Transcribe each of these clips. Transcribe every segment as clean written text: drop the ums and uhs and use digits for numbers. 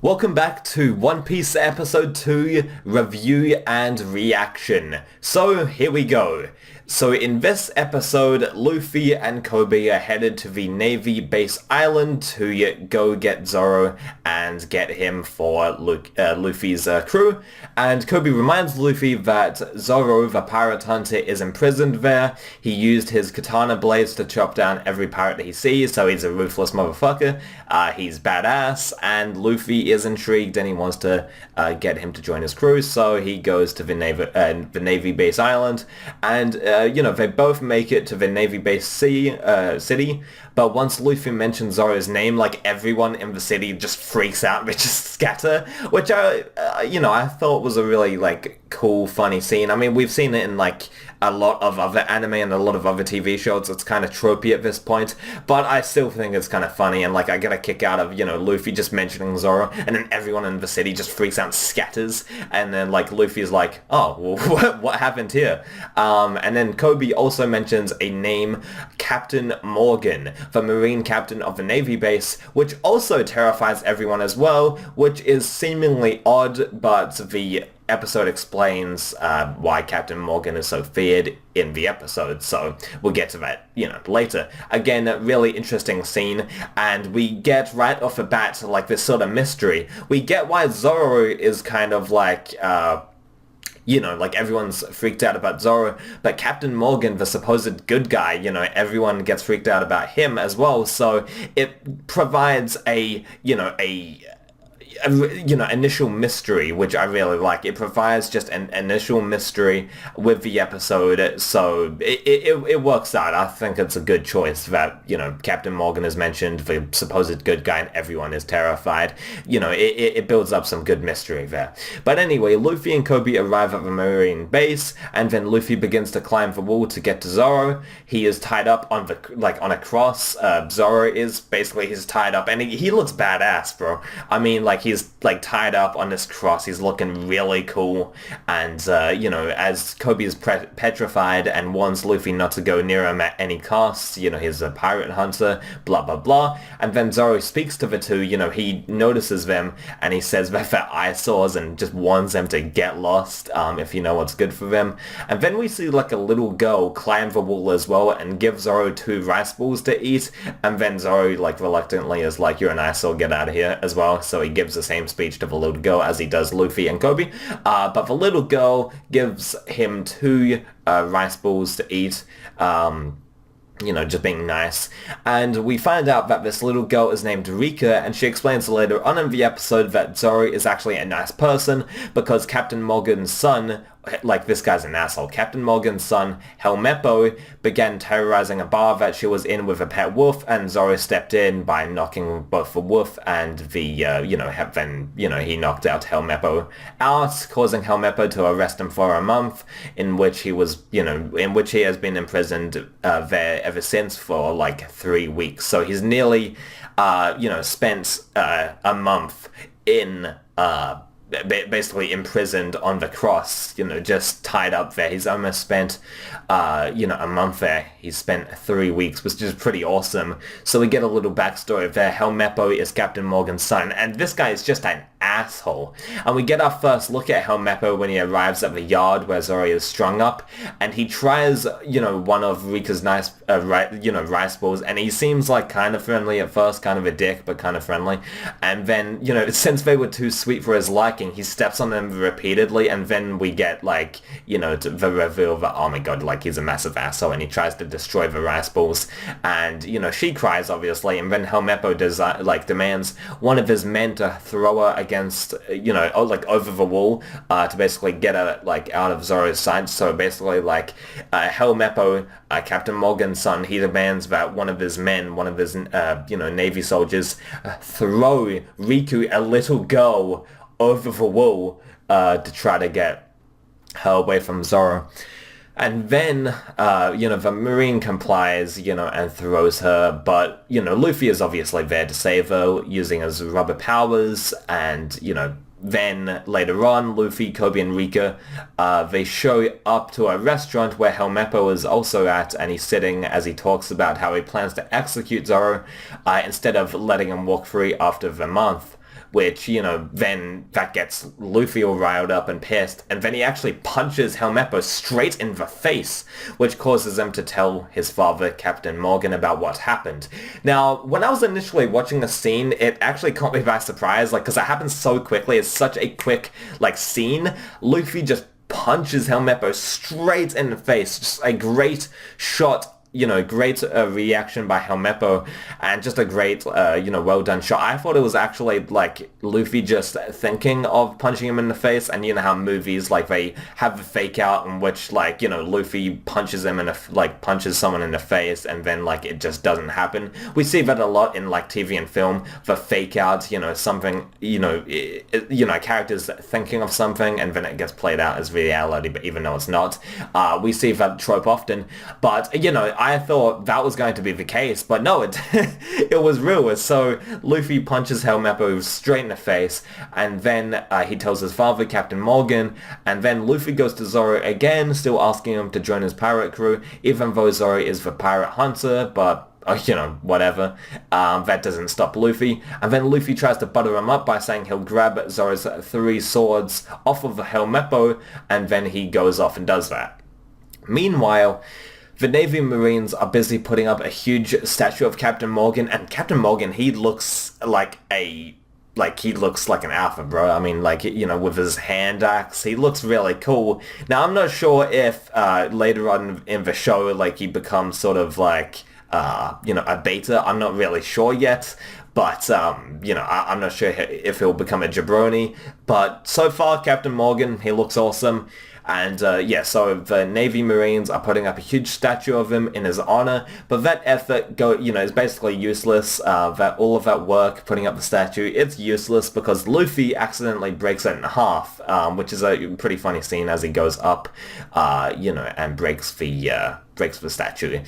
Welcome back to One Piece Episode 2 Review and Reaction. So, here we go. So in this episode, Luffy and Kobe are headed to the Navy base island to go get Zoro and get him for Luffy's crew. And Kobe reminds Luffy that Zoro, the pirate hunter, is imprisoned there. He used his katana blades to chop down every pirate that he sees, so he's a ruthless motherfucker. He's badass, and Luffy is intrigued and he wants to get him to join his crew, so he goes to the Navy base island, and they both make it to the Navy base city, but once Luffy mentions Zoro's name, like, everyone in the city just freaks out, they just scatter, which I thought was a really, like, cool, funny scene. I mean, we've seen it in, like, a lot of other anime and a lot of other TV shows. It's kind of tropey at this point, but I still think it's kind of funny, and, like, I get a kick out of, Luffy just mentioning Zoro, and then everyone in the city just freaks out and scatters, and then, like, Luffy's like, oh, well, what happened here? And then Kobe also mentions a name, Captain Morgan, the Marine captain of the Navy base, which also terrifies everyone as well, which is seemingly odd, but the episode explains why Captain Morgan is so feared in the episode, so we'll get to that, later. Again, a really interesting scene, and we get right off the bat, like, this sort of mystery. We get why Zoro is kind of like, like, everyone's freaked out about Zoro, but Captain Morgan, the supposed good guy, everyone gets freaked out about him as well, so it provides initial mystery, which I really like. It provides just an initial mystery with the episode, so it works out. I think it's a good choice that, Captain Morgan is mentioned, the supposed good guy, and everyone is terrified. It builds up some good mystery there. But anyway, Luffy and Kobe arrive at the Marine base, and then Luffy begins to climb the wall to get to Zoro. He is tied up on on a cross. Zoro is basically, he's tied up, and he looks badass, bro. I mean, like, he's, like, tied up on this cross. He's looking really cool. And, as Kobe is petrified and warns Luffy not to go near him at any cost, he's a pirate hunter, blah, blah, blah. And then Zoro speaks to the two, he notices them, and he says that they're eyesores and just warns them to get lost, if you know what's good for them. And then we see, like, a little girl climb the wall as well and give Zoro 2 rice balls to eat. And then Zoro, like, reluctantly is like, you're an eyesore, get out of here as well. So he gives the same speech to the little girl as he does Luffy and Kobe, but the little girl gives him 2 rice balls to eat, just being nice. And we find out that this little girl is named Rika, and she explains later on in the episode that Zoro is actually a nice person because Captain Morgan's son, like, this guy's an asshole. Captain Morgan's son, Helmeppo, began terrorizing a bar that she was in with a pet wolf, and Zoro stepped in by knocking both the wolf and the, then, he knocked out Helmeppo out, causing Helmeppo to arrest him for a month, in which he was, in which he has been imprisoned there ever since for, like, 3 weeks. So he's nearly, spent a month in, basically imprisoned on the cross, just tied up there. He's almost spent, a month there. He's spent 3 weeks, which is pretty awesome. So we get a little backstory there. Helmeppo is Captain Morgan's son, and this guy is just an asshole. And we get our first look at Helmeppo when he arrives at the yard where Zoro is strung up, and he tries, one of Rika's nice, rice balls, and he seems like kind of friendly at first, kind of a dick, but kind of friendly. And then, since they were too sweet for his liking, he steps on them repeatedly, and then we get, like, the reveal that, oh my god, like, he's a massive asshole, and he tries to destroy the rice balls, and, she cries, obviously, and then Helmeppo demands one of his men to throw her against, over the wall, to basically get her, like, out of Zoro's sight. So basically, like, Helmeppo, Captain Morgan's son, he demands that one of his men, one of his, Navy soldiers, throw Riku, a little girl, over the wall, to try to get her away from Zoro. And then, the Marine complies, and throws her, but, Luffy is obviously there to save her, using his rubber powers, and, then, later on, Luffy, Kobe, and Rika, they show up to a restaurant where Helmeppo is also at, and he's sitting as he talks about how he plans to execute Zoro, instead of letting him walk free after the month. which, then that gets Luffy all riled up and pissed, and then he actually punches Helmeppo straight in the face, which causes him to tell his father, Captain Morgan, about what happened. Now, when I was initially watching the scene, it actually caught me by surprise, because it happens so quickly. It's such a quick, scene. Luffy just punches Helmeppo straight in the face. Just a great shot, great reaction by Helmeppo, and just a great, well done shot. I thought it was actually, Luffy just thinking of punching him in the face, and you know how movies, they have the fake out in which, Luffy punches him punches someone in the face, and then, it just doesn't happen. We see that a lot in, TV and film, the fake out, something, characters thinking of something, and then it gets played out as reality, but even though it's not. We see that trope often, but, I thought that was going to be the case, but no, it it was real. So Luffy punches Helmeppo straight in the face, and then he tells his father, Captain Morgan, and then Luffy goes to Zoro again, still asking him to join his pirate crew, even though Zoro is the pirate hunter, but whatever. That doesn't stop Luffy. And then Luffy tries to butter him up by saying he'll grab Zoro's 3 swords off of the Helmeppo, and then he goes off and does that. Meanwhile, the Navy Marines are busy putting up a huge statue of Captain Morgan, and Captain Morgan, he looks like an alpha, bro. I mean, with his hand axe, he looks really cool. Now, I'm not sure if later on in the show, he becomes sort of a beta. I'm not really sure yet. But, I'm not sure if he'll become a jabroni. But so far, Captain Morgan, he looks awesome. And, so the Navy Marines are putting up a huge statue of him in his honor, but that effort is basically useless. That all of that work putting up the statue, it's useless because Luffy accidentally breaks it in half, which is a pretty funny scene as he goes up, and breaks the statue.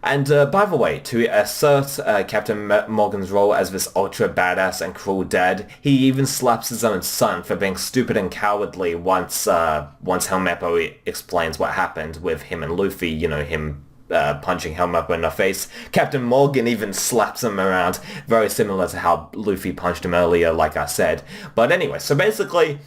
And by the way, to assert Captain Morgan's role as this ultra badass and cruel dad, he even slaps his own son for being stupid and cowardly once Helmeppo explains what happened with him and Luffy, him punching Helmeppo in the face. Captain Morgan even slaps him around, very similar to how Luffy punched him earlier, like I said. But anyway, so basically,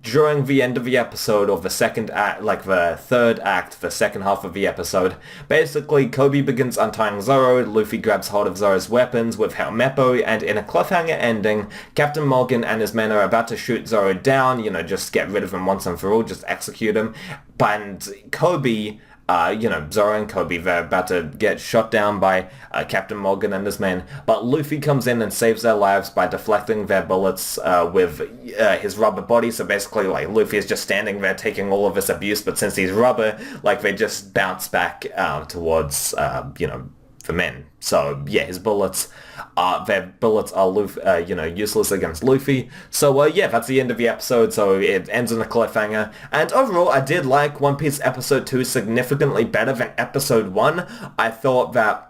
during the end of the episode, or the second act, the third act, the second half of the episode, basically Kobe begins untying Zoro, Luffy grabs hold of Zoro's weapons with Helmeppo, and in a cliffhanger ending, Captain Morgan and his men are about to shoot Zoro down, just get rid of him once and for all, just execute him, and Kobe... Zoro and Kobe, they're about to get shot down by Captain Morgan and his men, but Luffy comes in and saves their lives by deflecting their bullets with his rubber body. So basically, Luffy is just standing there taking all of this abuse, but since he's rubber, they just bounce back towards, the men. So yeah, his bullets, their bullets are useless against Luffy. So that's the end of the episode. So it ends on a cliffhanger. And overall, I did like One Piece episode 2 significantly better than episode 1. I thought that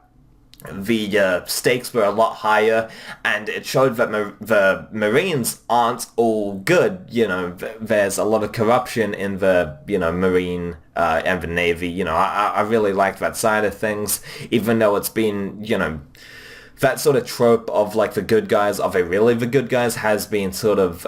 the stakes were a lot higher, and it showed that the Marines aren't all good. There's a lot of corruption in the Marine and the Navy. I really like that side of things, even though it's been that sort of trope of the good guys, are they really the good guys, has been sort of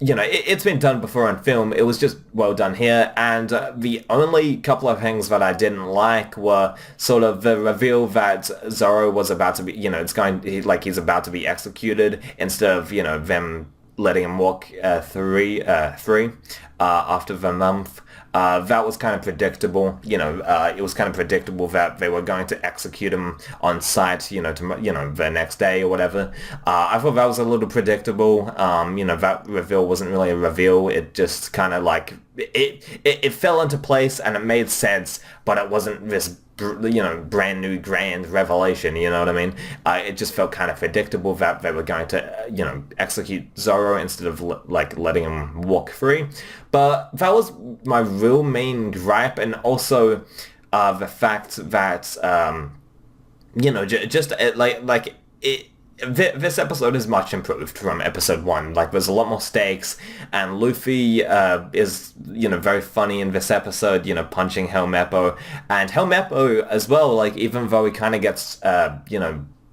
it's been done before in film. It was just well done here, and the only couple of things that I didn't like were sort of the reveal that Zoro was about to be, he's about to be executed, instead of, them letting him walk free after the month. That was kind of predictable. It was kind of predictable that they were going to execute him on site, the next day or whatever. I thought that was a little predictable. That reveal wasn't really a reveal. It just kind of it fell into place and it made sense, but it wasn't this brand new grand revelation, you know what I mean? It just felt kind of predictable that they were going to, execute Zoro instead of letting him walk free. But that was my real main gripe, and also the fact that, this episode is much improved from episode 1. There's a lot more stakes, and Luffy is, very funny in this episode, punching Helmeppo. And Helmeppo as well, even though he kind of gets,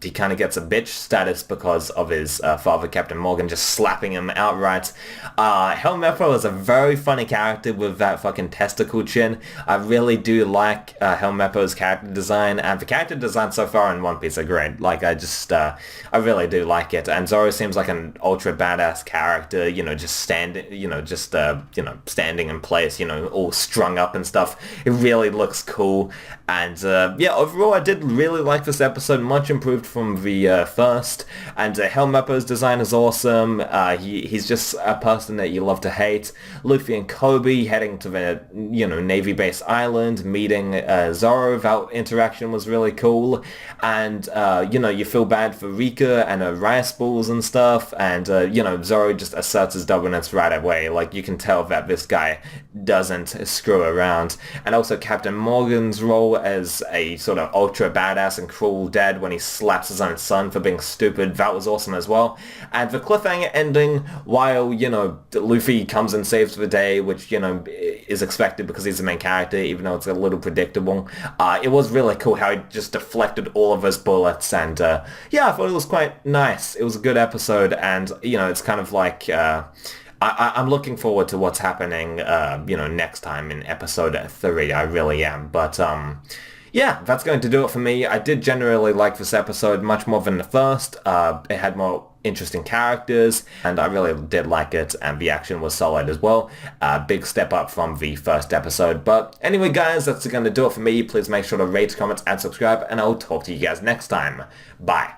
he kind of gets a bitch status because of his father, Captain Morgan, just slapping him outright. Helmeppo is a very funny character with that fucking testicle chin. I really do like Helmeppo's character design, and the character design so far in One Piece are great. Like, I really do like it. And Zoro seems like an ultra badass character, just standing in place, all strung up and stuff. It really looks cool. And yeah, overall, I did really like this episode, much improved from the first. And Helmeppo's design is awesome. He's just a person that you love to hate. Luffy and Kobe heading to the, Navy base island, meeting Zoro. That interaction was really cool. And, you feel bad for Rika and her rice balls and stuff. And, Zoro just asserts his dominance right away. Like, you can tell that this guy doesn't screw around. And also Captain Morgan's role as a sort of ultra badass and cruel dad when he slaps his own son for being stupid, that was awesome as well. And the cliffhanger ending, while, Luffy comes and saves the day, which, is expected because he's the main character, even though it's a little predictable. It was really cool how he just deflected all of his bullets, and yeah, I thought it was quite nice. It was a good episode, and, it's kind of like... I'm looking forward to what's happening, next time in episode 3. I really am. But, yeah, that's going to do it for me. I did generally like this episode much more than the first. It had more interesting characters, and I really did like it, and the action was solid as well. Big step up from the first episode. But anyway, guys, that's going to do it for me. Please make sure to rate, comment, and subscribe, and I'll talk to you guys next time. Bye.